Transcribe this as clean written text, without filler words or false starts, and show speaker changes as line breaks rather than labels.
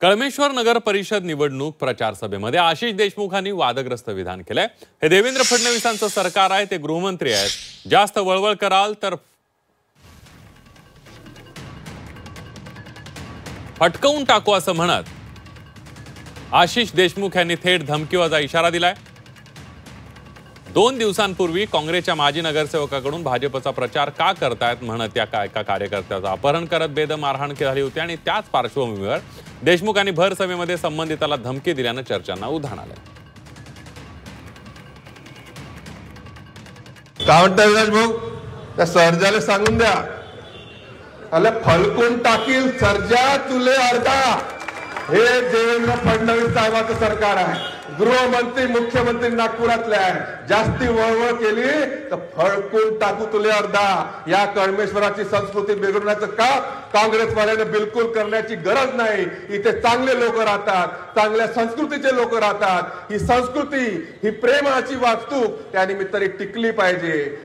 कळमेश्वर नगर परिषद निवडणूक प्रचार सभेमध्ये आशिष देशमुखांनी वादग्रस्त विधान केलंय। हे देवेंद्र फडणवीसांचं सरकार आहे, ते गृहमंत्री आहेत, जास्त वळवळ कराल तर फटकवून टाकू असं म्हणत आशिष देशमुख यांनी थेट धमकीवजा इशारा दिलाय। 2 दिवसांपूर्वी काँग्रेसच्या माजी नगरसेवकाकडून भाजपचा प्रचार का करतायत म्हणत एका कार्यकर्त्याचं अपहरण करत बेदम मारहाण झाली होती आणि त्याच पार्श्वभूमीवर देशमुखांनी भर सभेमध्ये संबंधिताला धमकी दिल्यानं चर्चांना उधाण आलंय।
काय म्हणताय विराज भाऊ, त्या सर्जाला सांगून द्या, अरे फलकून टाकील सर्जा तुले अर्धा। हे देवेंद्र फडणवीस साहेबांचं सरकार आहे, गृहमंत्री मुख्यमंत्री नागपुरातले आहे। जास्ती वळवळ केली तर फळकून टाकू तुले अर्धा। या कळमेश्वराची संस्कृती बिघडवण्याचं काम काँग्रेसवाल्यांना बिलकुल करण्याची गरज नाही। इथे चांगले लोक राहतात, चांगल्या संस्कृतीचे लोक राहतात। ही संस्कृती, ही प्रेमाची वास्तू त्यानिमित्ताने टिकली पाहिजे।